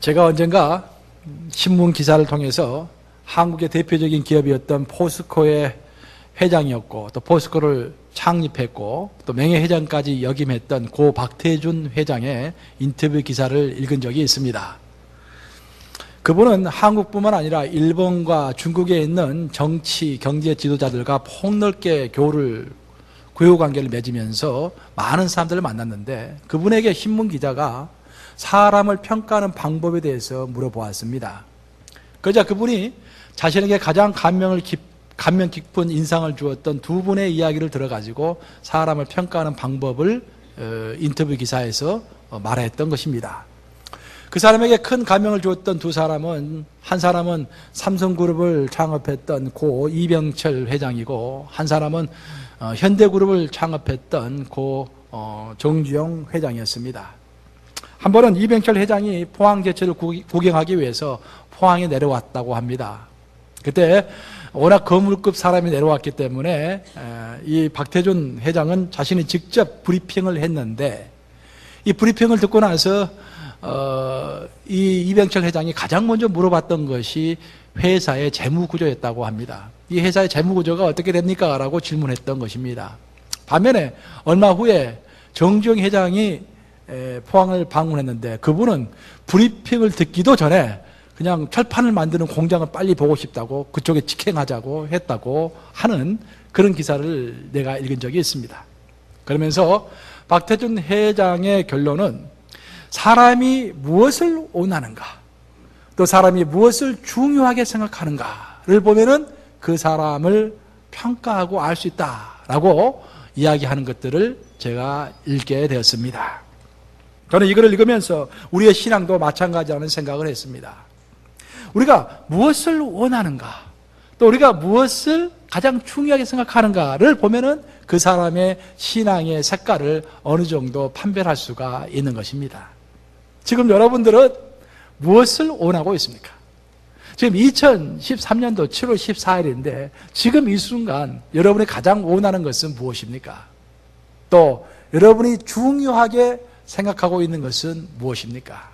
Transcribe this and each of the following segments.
제가 언젠가 신문 기사를 통해서 한국의 대표적인 기업이었던 포스코의 회장이었고 또 포스코를 창립했고 또 명예회장까지 역임했던 고 박태준 회장의 인터뷰 기사를 읽은 적이 있습니다. 그분은 한국뿐만 아니라 일본과 중국에 있는 정치, 경제 지도자들과 폭넓게 교우관계를 맺으면서 많은 사람들을 만났는데 그분에게 신문 기자가 사람을 평가하는 방법에 대해서 물어보았습니다. 그러자 그분이 자신에게 가장 감명 깊은 인상을 주었던 두 분의 이야기를 들어가지고 사람을 평가하는 방법을 인터뷰 기사에서 말했던 것입니다. 그 사람에게 큰 감명을 주었던 두 사람은, 한 사람은 삼성그룹을 창업했던 고 이병철 회장이고 한 사람은 현대그룹을 창업했던 고 정주영 회장이었습니다. 한 번은 이병철 회장이 포항제철을 구경하기 위해서 포항에 내려왔다고 합니다. 그때 워낙 거물급 사람이 내려왔기 때문에 이 박태준 회장은 자신이 직접 브리핑을 했는데 이 브리핑을 듣고 나서 이 이병철 회장이 가장 먼저 물어봤던 것이 회사의 재무구조였다고 합니다. 이 회사의 재무구조가 어떻게 됩니까? 라고 질문했던 것입니다. 반면에 얼마 후에 정주영 회장이 포항을 방문했는데 그분은 브리핑을 듣기도 전에 그냥 철판을 만드는 공장을 빨리 보고 싶다고 그쪽에 직행하자고 했다고 하는 그런 기사를 내가 읽은 적이 있습니다. 그러면서 박태준 회장의 결론은 사람이 무엇을 원하는가 또 사람이 무엇을 중요하게 생각하는가를 보면은 그 사람을 평가하고 알 수 있다라고 이야기하는 것들을 제가 읽게 되었습니다. 저는 이거를 읽으면서 우리의 신앙도 마찬가지라는 생각을 했습니다. 우리가 무엇을 원하는가 또 우리가 무엇을 가장 중요하게 생각하는가를 보면은 그 사람의 신앙의 색깔을 어느 정도 판별할 수가 있는 것입니다. 지금 여러분들은 무엇을 원하고 있습니까? 지금 2013년도 7월 14일인데 지금 이 순간 여러분이 가장 원하는 것은 무엇입니까? 또 여러분이 중요하게 생각하고 있는 것은 무엇입니까?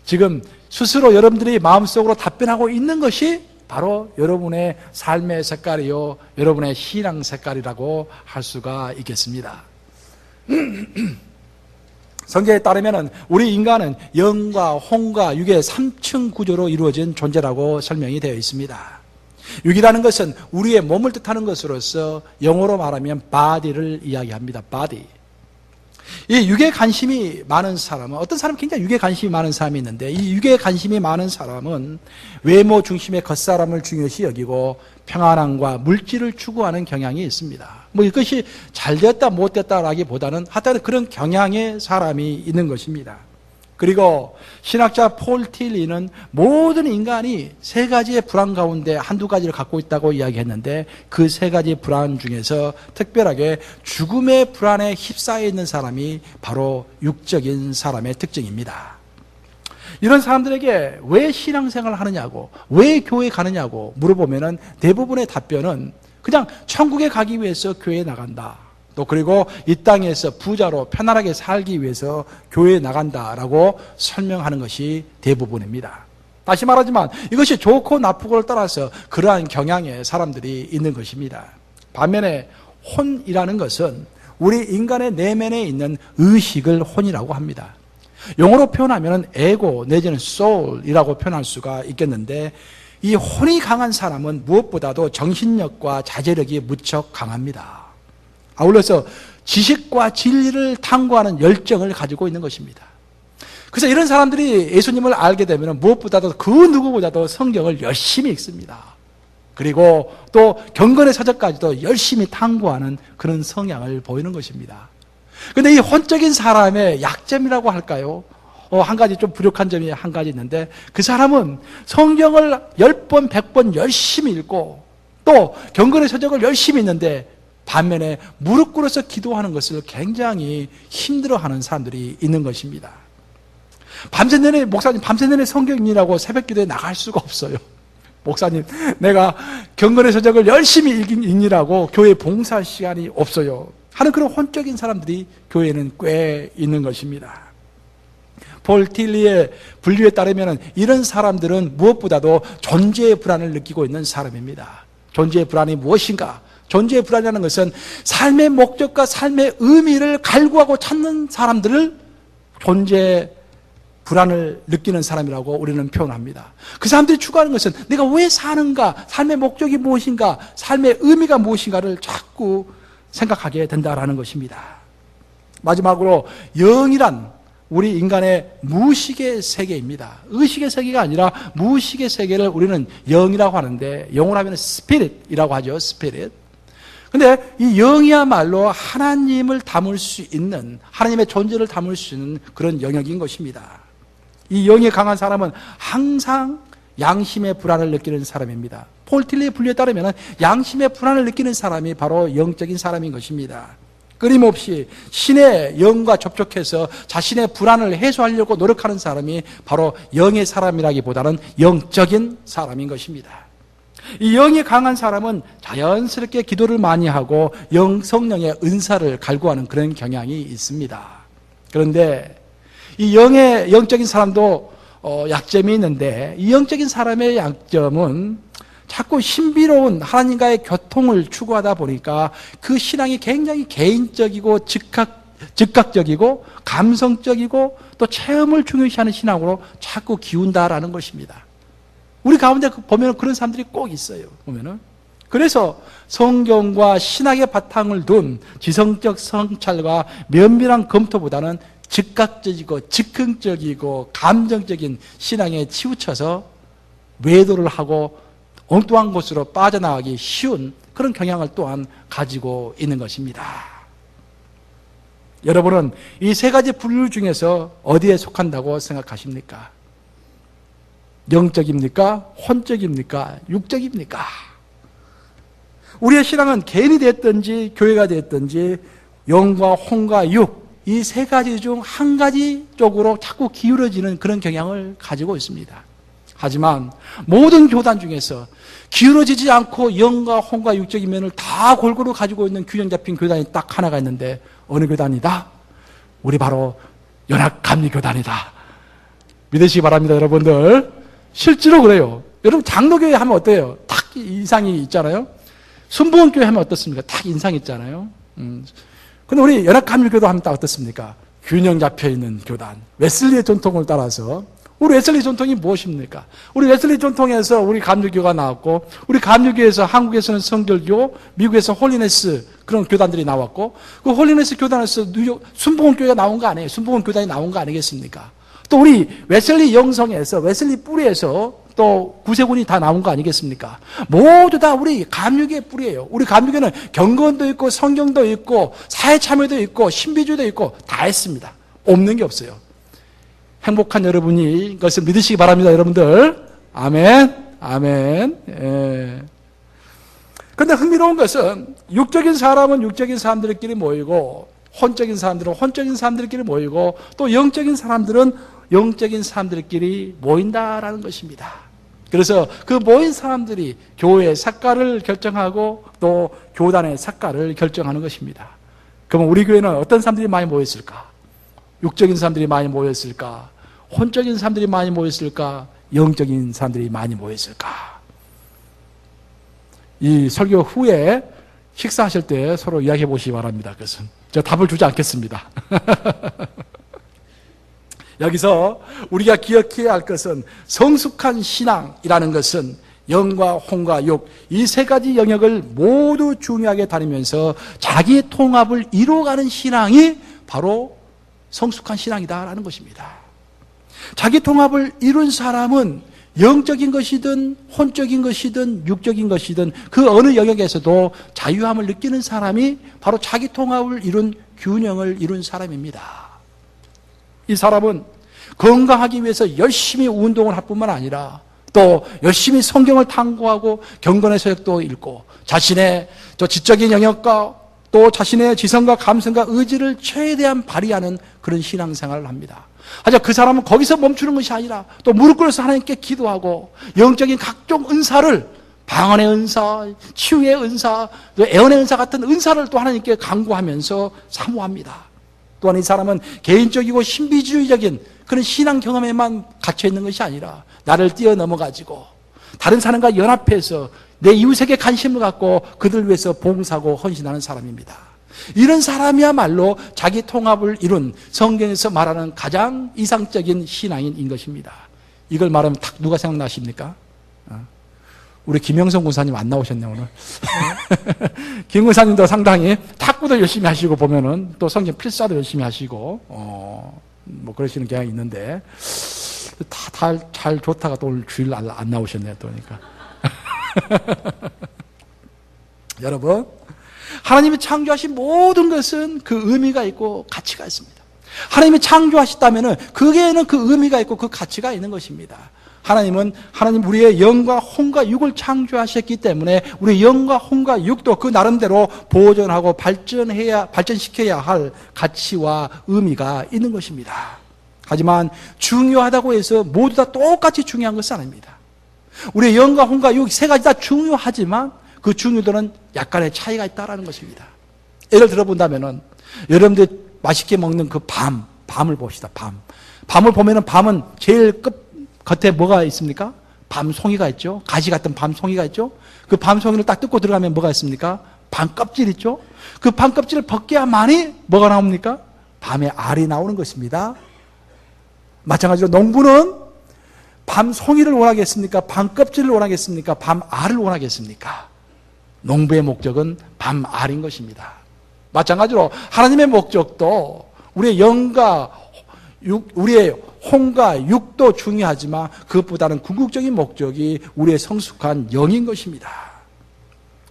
지금 스스로 여러분들이 마음속으로 답변하고 있는 것이 바로 여러분의 삶의 색깔이요 여러분의 신앙 색깔이라고 할 수가 있겠습니다. 성경에 따르면 우리 인간은 영과 혼과 육의 3층 구조로 이루어진 존재라고 설명이 되어 있습니다. 육이라는 것은 우리의 몸을 뜻하는 것으로서 영어로 말하면 body를 이야기합니다. body. 이 육에 관심이 많은 사람은 어떤 사람은 굉장히 육에 관심이 많은 사람이 있는데 이 육에 관심이 많은 사람은 외모 중심의 겉사람을 중요시 여기고 평안함과 물질을 추구하는 경향이 있습니다. 뭐 이것이 잘 됐다 못 됐다라기보다는 하여튼 그런 경향의 사람이 있는 것입니다. 그리고 신학자 폴 틸리는 모든 인간이 세 가지의 불안 가운데 한두 가지를 갖고 있다고 이야기했는데 그 세 가지 불안 중에서 특별하게 죽음의 불안에 휩싸여 있는 사람이 바로 육적인 사람의 특징입니다. 이런 사람들에게 왜 신앙생활을 하느냐고 왜 교회에 가느냐고 물어보면 대부분의 답변은 그냥 천국에 가기 위해서 교회에 나간다. 또 그리고 이 땅에서 부자로 편안하게 살기 위해서 교회에 나간다라고 설명하는 것이 대부분입니다. 다시 말하지만 이것이 좋고 나쁘고를 떠나서 그러한 경향의 사람들이 있는 것입니다. 반면에 혼이라는 것은 우리 인간의 내면에 있는 의식을 혼이라고 합니다. 영어로 표현하면 에고 내지는 soul이라고 표현할 수가 있겠는데 이 혼이 강한 사람은 무엇보다도 정신력과 자제력이 무척 강합니다. 아울러서 지식과 진리를 탐구하는 열정을 가지고 있는 것입니다. 그래서 이런 사람들이 예수님을 알게 되면 무엇보다도 그 누구보다도 성경을 열심히 읽습니다. 그리고 또 경건의 서적까지도 열심히 탐구하는 그런 성향을 보이는 것입니다. 그런데 이 혼적인 사람의 약점이라고 할까요? 한 가지 좀 부족한 점이 한 가지 있는데 그 사람은 성경을 10번, 100번 열심히 읽고 또 경건의 서적을 열심히 읽는데 반면에 무릎 꿇어서 기도하는 것을 굉장히 힘들어하는 사람들이 있는 것입니다. 밤새 내내 목사님 밤새 내내 성경 읽느라고 새벽 기도에 나갈 수가 없어요. 목사님 내가 경건의 서적을 열심히 읽느라고 교회 봉사할 시간이 없어요 하는 그런 혼적인 사람들이 교회에는 꽤 있는 것입니다. 폴 틸리의 분류에 따르면 이런 사람들은 무엇보다도 존재의 불안을 느끼고 있는 사람입니다. 존재의 불안이 무엇인가? 존재의 불안이라는 것은 삶의 목적과 삶의 의미를 갈구하고 찾는 사람들을 존재의 불안을 느끼는 사람이라고 우리는 표현합니다. 그 사람들이 추구하는 것은 내가 왜 사는가? 삶의 목적이 무엇인가? 삶의 의미가 무엇인가를 자꾸 생각하게 된다라는 것입니다. 마지막으로 영이란 우리 인간의 무의식의 세계입니다. 의식의 세계가 아니라 무의식의 세계를 우리는 영이라고 하는데, 영어로 하면 스피릿이라고 하죠. 스피릿. 근데 이 영이야말로 하나님을 담을 수 있는, 하나님의 존재를 담을 수 있는 그런 영역인 것입니다. 이 영이 강한 사람은 항상 양심의 불안을 느끼는 사람입니다. 폴 틸리의 분류에 따르면 양심의 불안을 느끼는 사람이 바로 영적인 사람인 것입니다. 끊임없이 신의 영과 접촉해서 자신의 불안을 해소하려고 노력하는 사람이 바로 영의 사람이라기보다는 영적인 사람인 것입니다. 이 영이 강한 사람은 자연스럽게 기도를 많이 하고 성령의 은사를 갈구하는 그런 경향이 있습니다. 그런데 이 영적인 사람도 약점이 있는데, 이 영적인 사람의 약점은 자꾸 신비로운 하나님과의 교통을 추구하다 보니까 그 신앙이 굉장히 개인적이고 즉각적이고 감성적이고 또 체험을 중요시하는 신앙으로 자꾸 기운다라는 것입니다. 우리 가운데 보면 그런 사람들이 꼭 있어요. 보면은. 그래서 성경과 신학의 바탕을 둔 지성적 성찰과 면밀한 검토보다는 즉각적이고 즉흥적이고 감정적인 신앙에 치우쳐서 외도를 하고 엉뚱한 곳으로 빠져나가기 쉬운 그런 경향을 또한 가지고 있는 것입니다. 여러분은 이 세 가지 분류 중에서 어디에 속한다고 생각하십니까? 영적입니까? 혼적입니까? 육적입니까? 우리의 신앙은 개인이 됐든지 교회가 됐든지 영과 혼과 육, 이 세 가지 중 한 가지 쪽으로 자꾸 기울어지는 그런 경향을 가지고 있습니다. 하지만 모든 교단 중에서 기울어지지 않고 영과 혼과 육적인 면을 다 골고루 가지고 있는 균형 잡힌 교단이 딱 하나가 있는데, 어느 교단이다? 우리 바로 연합감리교단이다. 믿으시기 바랍니다, 여러분들. 실제로 그래요. 여러분 장로교회 하면 어때요? 딱 인상이 있잖아요. 순복음교회 하면 어떻습니까? 딱 인상이 있잖아요. 근데 우리 연합감리교도 하면 딱 어떻습니까? 균형 잡혀있는 교단, 웨슬리의 전통을 따라서. 우리 웨슬리 전통이 무엇입니까? 우리 웨슬리 전통에서 우리 감리교가 나왔고, 우리 감리교에서 한국에서는 성결교, 미국에서 홀리네스 그런 교단들이 나왔고, 그 홀리네스 교단에서 뉴욕 순복음교회가 나온 거 아니에요? 순복음교단이 나온 거 아니겠습니까? 또 우리 웨슬리 영성에서, 웨슬리 뿌리에서 또 구세군이 다 나온 거 아니겠습니까? 모두 다 우리 감리교의 뿌리예요. 우리 감리교는 경건도 있고 성경도 있고 사회참여도 있고 신비주의도 있고 다 했습니다. 없는 게 없어요. 행복한 여러분이 것을 믿으시기 바랍니다, 여러분들. 아멘, 아멘. 예. 그런데 흥미로운 것은 육적인 사람은 육적인 사람들끼리 모이고, 혼적인 사람들은 혼적인 사람들끼리 모이고, 또 영적인 사람들은 영적인 사람들끼리 모인다라는 것입니다. 그래서 그 모인 사람들이 교회의 삭가를 결정하고 또 교단의 삭가를 결정하는 것입니다. 그러면 우리 교회는 어떤 사람들이 많이 모였을까? 육적인 사람들이 많이 모였을까? 혼적인 사람들이 많이 모였을까? 영적인 사람들이 많이 모였을까? 이 설교 후에 식사하실 때 서로 이야기해 보시기 바랍니다. 그것은 제가 답을 주지 않겠습니다. 여기서 우리가 기억해야 할 것은, 성숙한 신앙이라는 것은 영과 혼과 육, 이 세 가지 영역을 모두 중요하게 다루면서 자기 통합을 이루어가는 신앙이 바로 성숙한 신앙이다라는 것입니다. 자기 통합을 이룬 사람은 영적인 것이든 혼적인 것이든 육적인 것이든 그 어느 영역에서도 자유함을 느끼는 사람이 바로 자기 통합을 이룬, 균형을 이룬 사람입니다. 이 사람은 건강하기 위해서 열심히 운동을 할 뿐만 아니라 또 열심히 성경을 탐구하고 경건의 서적도 읽고 자신의 지적인 영역과 또 자신의 지성과 감성과 의지를 최대한 발휘하는 그런 신앙생활을 합니다. 하지만 그 사람은 거기서 멈추는 것이 아니라 또 무릎 꿇어서 하나님께 기도하고 영적인 각종 은사를, 방언의 은사, 치유의 은사, 또 애언의 은사 같은 은사를 또 하나님께 간구하면서 사모합니다. 또한 이 사람은 개인적이고 신비주의적인 그런 신앙 경험에만 갇혀 있는 것이 아니라 나를 뛰어넘어 가지고 다른 사람과 연합해서 내 이웃에게 관심을 갖고 그들 위해서 봉사하고 헌신하는 사람입니다. 이런 사람이야말로 자기 통합을 이룬 성경에서 말하는 가장 이상적인 신앙인인 것입니다. 이걸 말하면 딱 누가 생각나십니까? 우리 김영성 군사님 안 나오셨네 오늘. 김 군사님도 상당히 탁구도 열심히 하시고 보면은 또 성경 필사도 열심히 하시고 뭐 그러시는 경향이 있는데 다 잘 좋다가 또 오늘 주일 안 나오셨네요 또 그러니까. 여러분, 하나님이 창조하신 모든 것은 그 의미가 있고 가치가 있습니다. 하나님이 창조하셨다면은 그게는 그 의미가 있고 그 가치가 있는 것입니다. 하나님 우리의 영과 혼과 육을 창조하셨기 때문에 우리 영과 혼과 육도 그 나름대로 보존하고 발전시켜야 할 가치와 의미가 있는 것입니다. 하지만 중요하다고 해서 모두 다 똑같이 중요한 것은 아닙니다. 우리의 영과 혼과 육 세 가지 다 중요하지만 그 중요도는 약간의 차이가 있다는 것입니다. 예를 들어본다면은 여러분들 맛있게 먹는 그 밤을 봅시다. 밤을 보면은 밤은 제일 겉에 뭐가 있습니까? 밤송이가 있죠. 가시 같은 밤송이가 있죠. 그 밤송이를 딱 뜯고 들어가면 뭐가 있습니까? 밤껍질 있죠. 그 밤껍질을 벗겨야만이 뭐가 나옵니까? 밤에 알이 나오는 것입니다. 마찬가지로 농부는 밤송이를 원하겠습니까? 밤껍질을 원하겠습니까? 밤알을 원하겠습니까? 농부의 목적은 밤알인 것입니다. 마찬가지로 하나님의 목적도 우리의 영과 우리의 혼과 육도 중요하지만 그것보다는 궁극적인 목적이 우리의 성숙한 영인 것입니다.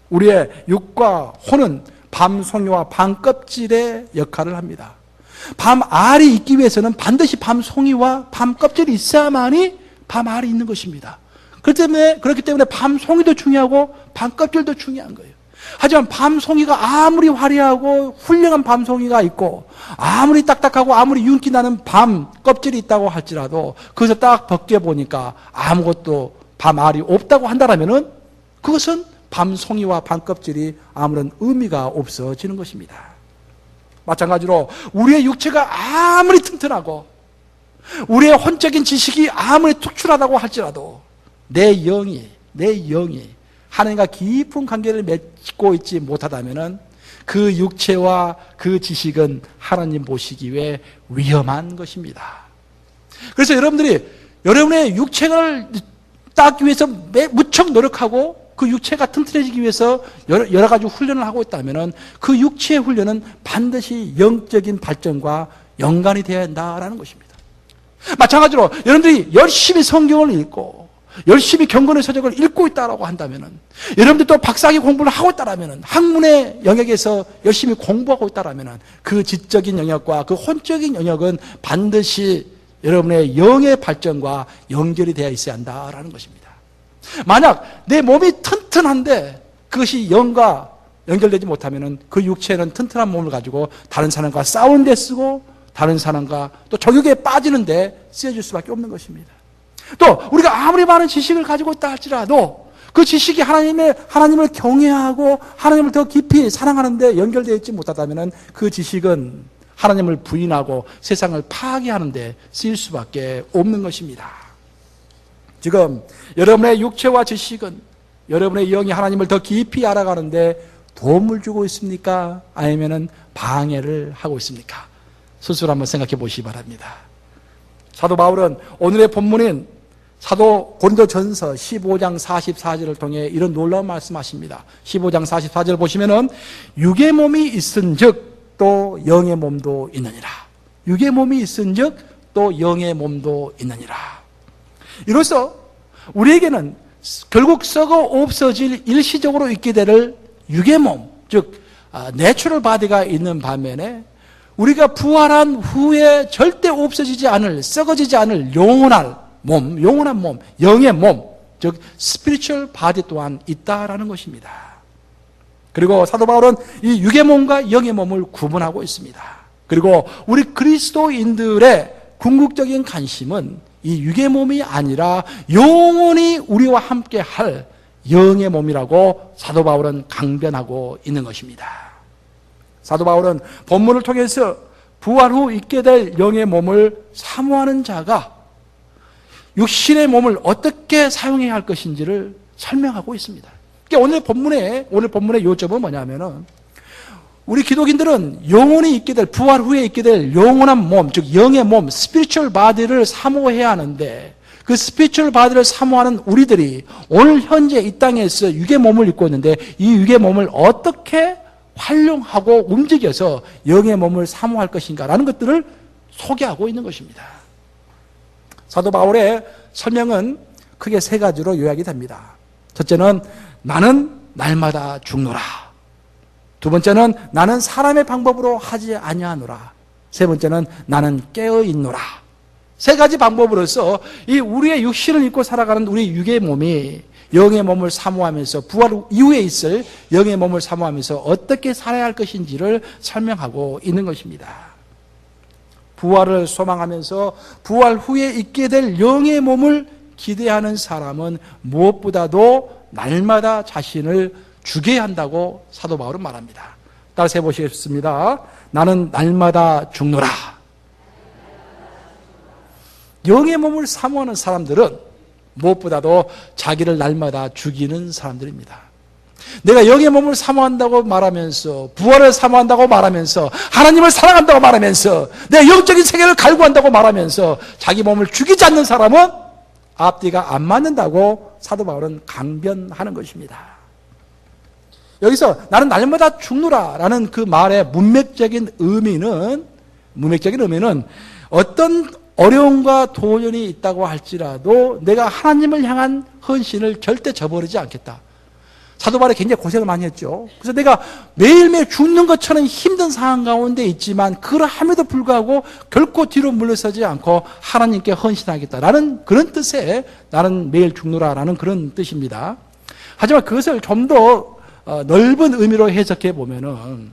우리의 육과 혼은 밤송이와 밤껍질의 역할을 합니다. 밤알이 있기 위해서는 반드시 밤송이와 밤껍질이 있어야만이 밤알이 있는 것입니다. 그렇기 때문에 밤송이도 중요하고 밤껍질도 중요한 거예요. 하지만 밤송이가 아무리 화려하고 훌륭한 밤송이가 있고 아무리 딱딱하고 아무리 윤기 나는 밤껍질이 있다고 할지라도 그것을 딱 벗겨보니까 아무것도 밤알이 없다고 한다면은 그것은 밤송이와 밤껍질이 아무런 의미가 없어지는 것입니다. 마찬가지로 우리의 육체가 아무리 튼튼하고 우리의 혼적인 지식이 아무리 특출하다고 할지라도 내 영이 하나님과 깊은 관계를 맺고 있지 못하다면은 그 육체와 그 지식은 하나님 보시기에 위험한 것입니다. 그래서 여러분들이 여러분의 육체를 쌓기 위해서 무척 노력하고 그 육체가 튼튼해지기 위해서 여러 가지 훈련을 하고 있다면은 그 육체의 훈련은 반드시 영적인 발전과 연관이 되어야 한다라는 것입니다. 마찬가지로 여러분들이 열심히 성경을 읽고 열심히 경건의 서적을 읽고 있다라고 한다면은 여러분들도 박사학위 공부를 하고 있다라면은 학문의 영역에서 열심히 공부하고 있다라면은 그 지적인 영역과 그 혼적인 영역은 반드시 여러분의 영의 발전과 연결이 되어 있어야 한다라는 것입니다. 만약 내 몸이 튼튼한데 그것이 영과 연결되지 못하면은 그 육체는 튼튼한 몸을 가지고 다른 사람과 싸우는 데 쓰고 다른 사람과 또 정욕에 빠지는 데 쓰여질 수밖에 없는 것입니다. 또 우리가 아무리 많은 지식을 가지고 있다 할지라도 그 지식이 하나님을 경외하고 하나님을 더 깊이 사랑하는 데 연결되어 있지 못하다면 그 지식은 하나님을 부인하고 세상을 파괴하는 데 쓰일 수밖에 없는 것입니다. 지금 여러분의 육체와 지식은 여러분의 영이 하나님을 더 깊이 알아가는 데 도움을 주고 있습니까? 아니면 방해를 하고 있습니까? 스스로 한번 생각해 보시기 바랍니다. 사도 바울은 오늘의 본문인 사도 고린도전서 15장 44절을 통해 이런 놀라운 말씀하십니다. 15장 44절 보시면은 육의 몸이 있은즉 또 영의 몸도 있느니라. 육의 몸이 있은즉 또 영의 몸도 있느니라. 이로써 우리에게는 결국 썩어 없어질 일시적으로 있게 될 육의 몸, 즉 내추럴 바디가 있는 반면에 우리가 부활한 후에 절대 없어지지 않을, 썩어지지 않을 영원한 몸, 영의 몸, 즉 스피리추얼 바디 또한 있다라는 것입니다. 그리고 사도 바울은 이 육의 몸과 영의 몸을 구분하고 있습니다. 그리고 우리 그리스도인들의 궁극적인 관심은 이 육의 몸이 아니라 영원히 우리와 함께 할 영의 몸이라고 사도 바울은 강변하고 있는 것입니다. 사도 바울은 본문을 통해서 부활 후 있게 될 영의 몸을 사모하는 자가 육신의 몸을 어떻게 사용해야 할 것인지를 설명하고 있습니다. 그러니까 오늘 본문의 요점은 뭐냐면은 우리 기독인들은 영혼이 있게 될, 부활 후에 있게 될 영원한 몸, 즉 영의 몸, 스피리추얼 바디를 사모해야 하는데 그 스피리추얼 바디를 사모하는 우리들이 오늘 현재 이 땅에서 육의 몸을 입고 있는데 이 육의 몸을 어떻게 활용하고 움직여서 영의 몸을 사모할 것인가라는 것들을 소개하고 있는 것입니다. 사도 바울의 설명은 크게 세 가지로 요약이 됩니다. 첫째는 나는 날마다 죽노라. 두 번째는 나는 사람의 방법으로 하지 아니하노라. 세 번째는 나는 깨어 있노라. 세 가지 방법으로서 이 우리의 육신을 입고 살아가는 우리 육의 몸이 영의 몸을 사모하면서 부활 이후에 있을 영의 몸을 사모하면서 어떻게 살아야 할 것인지를 설명하고 있는 것입니다. 부활을 소망하면서 부활 후에 있게 될 영의 몸을 기대하는 사람은 무엇보다도 날마다 자신을 죽여야 한다고 사도 바울은 말합니다. 따라서 해보시겠습니다. 나는 날마다 죽노라. 영의 몸을 사모하는 사람들은 무엇보다도 자기를 날마다 죽이는 사람들입니다. 내가 영의 몸을 사모한다고 말하면서 부활을 사모한다고 말하면서 하나님을 사랑한다고 말하면서 내가 영적인 세계를 갈구한다고 말하면서 자기 몸을 죽이지 않는 사람은 앞뒤가 안 맞는다고 사도 바울은 강변하는 것입니다. 여기서 나는 날마다 죽노라라는 그 말의 문맥적인 의미는 어떤 어려움과 도전이 있다고 할지라도 내가 하나님을 향한 헌신을 절대 저버리지 않겠다. 사도 바울이 굉장히 고생을 많이 했죠. 그래서 내가 매일매일 죽는 것처럼 힘든 상황 가운데 있지만 그러함에도 불구하고 결코 뒤로 물러서지 않고 하나님께 헌신하겠다라는 그런 뜻의 나는 매일 죽노라라는 그런 뜻입니다. 하지만 그것을 좀 더 넓은 의미로 해석해 보면은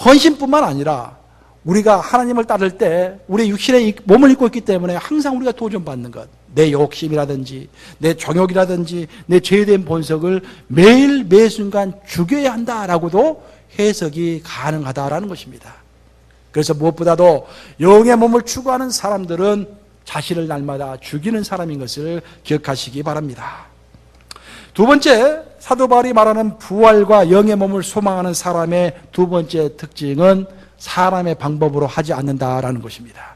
헌신뿐만 아니라 우리가 하나님을 따를 때 우리 육신의 몸을 입고 있기 때문에 항상 우리가 도전받는 것, 내 욕심이라든지 내 정욕이라든지 내 죄된 본성을 매일 매순간 죽여야 한다라고도 해석이 가능하다라는 것입니다. 그래서 무엇보다도 영의 몸을 추구하는 사람들은 자신을 날마다 죽이는 사람인 것을 기억하시기 바랍니다. 두 번째, 사도 바울이 말하는 부활과 영의 몸을 소망하는 사람의 두 번째 특징은 사람의 방법으로 하지 않는다라는 것입니다.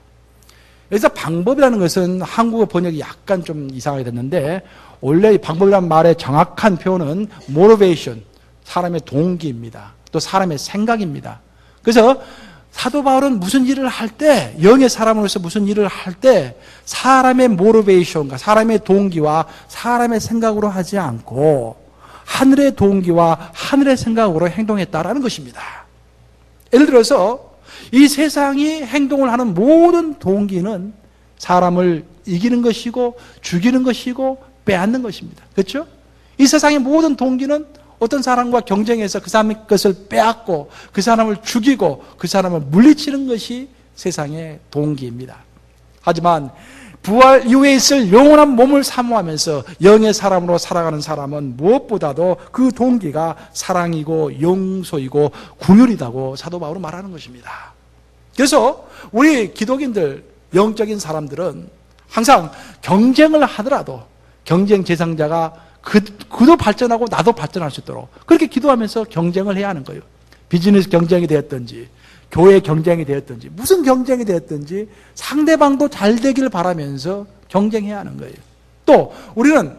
여기서 방법이라는 것은 한국어 번역이 약간 좀 이상하게 됐는데 원래 이 방법이라는 말의 정확한 표현은 motivation, 사람의 동기입니다. 또 사람의 생각입니다. 그래서 사도 바울은 무슨 일을 할 때, 영의 사람으로서 무슨 일을 할 때 사람의 motivation과 사람의 동기와 사람의 생각으로 하지 않고 하늘의 동기와 하늘의 생각으로 행동했다라는 것입니다. 예를 들어서 이 세상이 행동을 하는 모든 동기는 사람을 이기는 것이고 죽이는 것이고 빼앗는 것입니다. 그렇죠? 이 세상의 모든 동기는 어떤 사람과 경쟁해서 그 사람의 것을 빼앗고 그 사람을 죽이고 그 사람을 물리치는 것이 세상의 동기입니다. 하지만 부활 이후에 있을 영원한 몸을 사모하면서 영의 사람으로 살아가는 사람은 무엇보다도 그 동기가 사랑이고 용서이고 긍휼이라고 사도 바울은 말하는 것입니다. 그래서 우리 기독인들, 영적인 사람들은 항상 경쟁을 하더라도 경쟁 대상자가 그도 발전하고 나도 발전할 수 있도록 그렇게 기도하면서 경쟁을 해야 하는 거예요. 비즈니스 경쟁이 되었든지 교회 경쟁이 되었든지 무슨 경쟁이 되었든지 상대방도 잘 되기를 바라면서 경쟁해야 하는 거예요. 또 우리는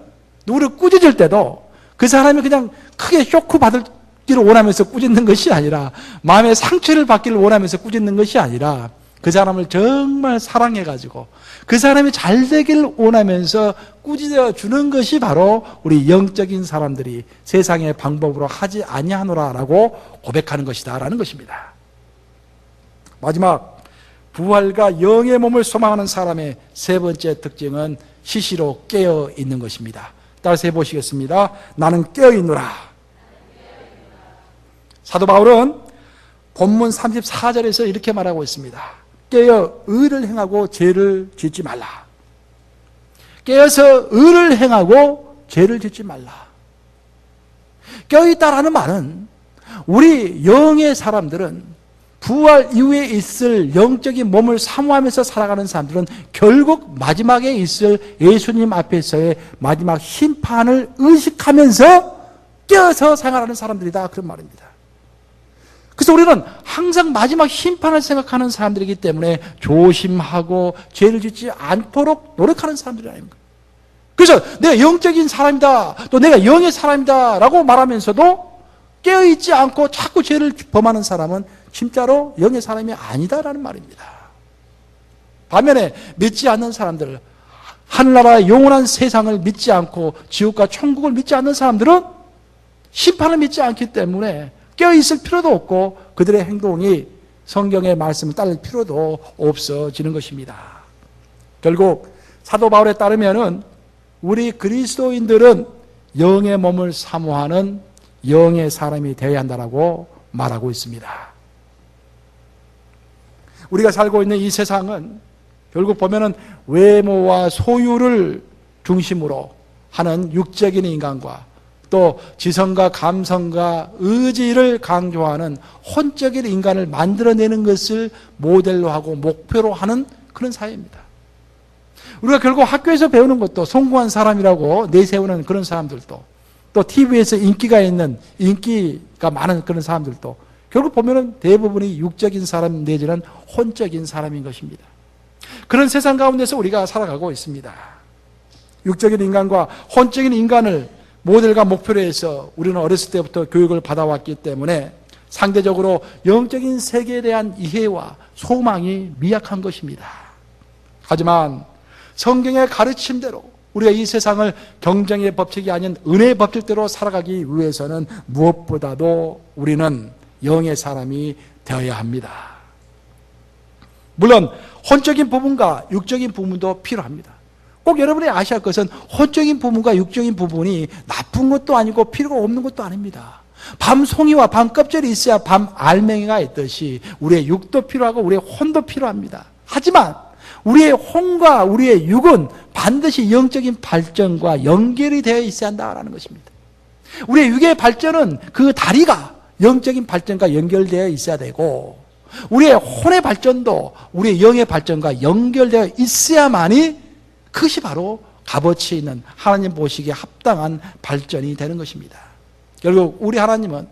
누구를 꾸짖을 때도 그 사람이 그냥 크게 쇼크 받기를 원하면서 꾸짖는 것이 아니라 마음의 상처를 받기를 원하면서 꾸짖는 것이 아니라 그 사람을 정말 사랑해가지고 그 사람이 잘 되기를 원하면서 꾸짖어 주는 것이 바로 우리 영적인 사람들이 세상의 방법으로 하지 아니하노라라고 고백하는 것이다라는 것입니다. 마지막, 부활과 영의 몸을 소망하는 사람의 세 번째 특징은 시시로 깨어 있는 것입니다. 따라서 해보시겠습니다. 나는 깨어 있노라. 사도 바울은 본문 34절에서 이렇게 말하고 있습니다. 깨어 의를 행하고 죄를 짓지 말라. 깨어서 의를 행하고 죄를 짓지 말라. 깨어있다라는 말은 우리 영의 사람들은 부활 이후에 있을 영적인 몸을 사모하면서 살아가는 사람들은 결국 마지막에 있을 예수님 앞에서의 마지막 심판을 의식하면서 깨어서 생활하는 사람들이다, 그런 말입니다. 그래서 우리는 항상 마지막 심판을 생각하는 사람들이기 때문에 조심하고 죄를 짓지 않도록 노력하는 사람들이 아닙니까? 그래서 내가 영적인 사람이다, 또 내가 영의 사람이다 라고 말하면서도 깨어있지 않고 자꾸 죄를 범하는 사람은 진짜로 영의 사람이 아니다라는 말입니다. 반면에 믿지 않는 사람들, 하늘나라의 영원한 세상을 믿지 않고 지옥과 천국을 믿지 않는 사람들은 심판을 믿지 않기 때문에 깨어있을 필요도 없고 그들의 행동이 성경의 말씀을 따를 필요도 없어지는 것입니다. 결국 사도 바울에 따르면은 우리 그리스도인들은 영의 몸을 사모하는 영의 사람이 되어야 한다라고 말하고 있습니다. 우리가 살고 있는 이 세상은 결국 보면은 외모와 소유를 중심으로 하는 육적인 인간과 또 지성과 감성과 의지를 강조하는 혼적인 인간을 만들어내는 것을 모델로 하고 목표로 하는 그런 사회입니다. 우리가 결국 학교에서 배우는 것도 성공한 사람이라고 내세우는 그런 사람들도, 또 TV에서 인기가 많은 그런 사람들도 결국 보면은 대부분이 육적인 사람 내지는 혼적인 사람인 것입니다. 그런 세상 가운데서 우리가 살아가고 있습니다. 육적인 인간과 혼적인 인간을 모델과 목표로 해서 우리는 어렸을 때부터 교육을 받아왔기 때문에 상대적으로 영적인 세계에 대한 이해와 소망이 미약한 것입니다. 하지만 성경의 가르침대로 우리가 이 세상을 경쟁의 법칙이 아닌 은혜의 법칙대로 살아가기 위해서는 무엇보다도 우리는 영의 사람이 되어야 합니다. 물론 혼적인 부분과 육적인 부분도 필요합니다. 꼭 여러분이 아셔야 할 것은 혼적인 부분과 육적인 부분이 나쁜 것도 아니고 필요가 없는 것도 아닙니다. 밤송이와 밤껍질이 있어야 밤알맹이가 있듯이 우리의 육도 필요하고 우리의 혼도 필요합니다. 하지만 우리의 혼과 우리의 육은 반드시 영적인 발전과 연결이 되어 있어야 한다는 것입니다. 우리의 육의 발전은 그 다리가 영적인 발전과 연결되어 있어야 되고, 우리의 혼의 발전도 우리의 영의 발전과 연결되어 있어야만이 그것이 바로 값어치 있는 하나님 보시기에 합당한 발전이 되는 것입니다. 결국 우리 하나님은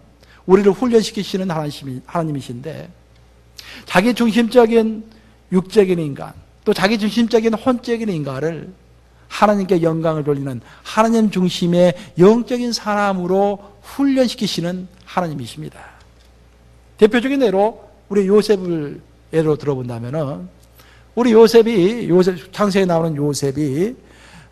우리를 훈련시키시는 하나님이신데, 자기 중심적인 육적인 인간, 또 자기 중심적인 혼적인 인간을 하나님께 영광을 돌리는 하나님 중심의 영적인 사람으로 훈련시키시는 하나님이십니다. 대표적인 예로 우리 요셉을 예로 들어본다면은, 우리 요셉 창세에 나오는 요셉이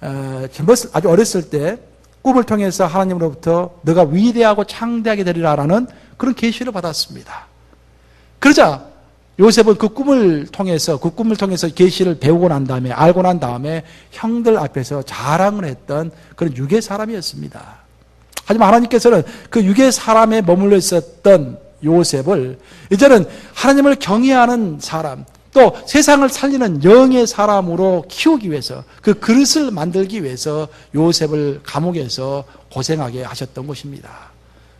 아주 어렸을 때 꿈을 통해서 하나님으로부터 너가 위대하고 창대하게 되리라라는 그런 계시를 받았습니다. 그러자 요셉은 그 꿈을 통해서 계시를 배우고 난 다음에, 알고 난 다음에 형들 앞에서 자랑을 했던 그런 육의 사람이었습니다. 하지만 하나님께서는 그 육의 사람에 머물러 있었던 요셉을 이제는 하나님을 경외하는 사람, 또 세상을 살리는 영의 사람으로 키우기 위해서, 그 그릇을 만들기 위해서 요셉을 감옥에서 고생하게 하셨던 것입니다.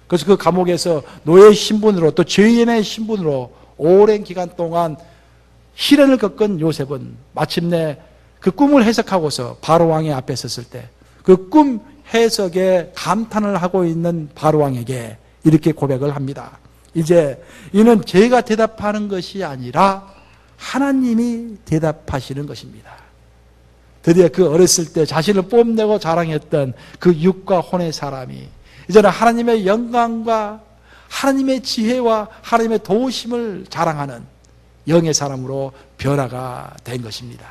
그래서 그 감옥에서 노예 신분으로, 또 죄인의 신분으로 오랜 기간 동안 시련을 겪은 요셉은 마침내 그 꿈을 해석하고서 바로왕의 앞에 섰을 때 그 꿈 해석에 감탄을 하고 있는 바로왕에게 이렇게 고백을 합니다. 이제 이는 제가 대답하는 것이 아니라 하나님이 대답하시는 것입니다. 드디어 그 어렸을 때 자신을 뽐내고 자랑했던 그 육과 혼의 사람이 이제는 하나님의 영광과 하나님의 지혜와 하나님의 도우심을 자랑하는 영의 사람으로 변화가 된 것입니다.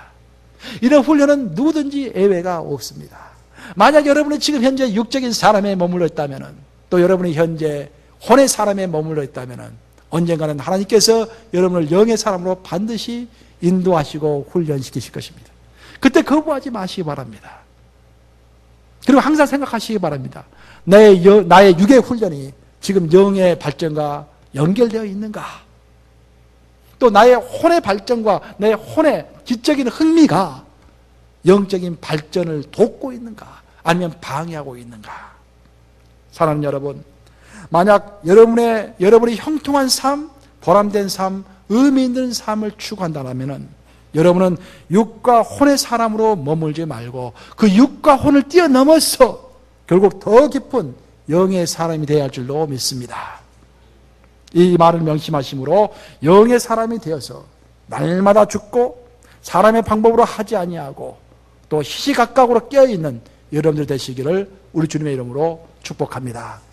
이런 훈련은 누구든지 예외가 없습니다. 만약 여러분이 지금 현재 육적인 사람에 머물러 있다면, 또 여러분이 현재 혼의 사람에 머물러 있다면 언젠가는 하나님께서 여러분을 영의 사람으로 반드시 인도하시고 훈련시키실 것입니다. 그때 거부하지 마시기 바랍니다. 그리고 항상 생각하시기 바랍니다. 나의 육의 훈련이 지금 영의 발전과 연결되어 있는가? 또 나의 혼의 발전과 내 혼의 지적인 흥미가 영적인 발전을 돕고 있는가? 아니면 방해하고 있는가? 사랑하는 여러분, 만약 여러분이 형통한 삶, 보람된 삶, 의미 있는 삶을 추구한다면 여러분은 육과 혼의 사람으로 머물지 말고 그 육과 혼을 뛰어넘어서 결국 더 깊은 영의 사람이 되어야 할 줄로 믿습니다. 이 말을 명심하심으로 영의 사람이 되어서 날마다 죽고 사람의 방법으로 하지 아니하고 또 시시각각으로 깨어있는 여러분들 되시기를 우리 주님의 이름으로 축복합니다.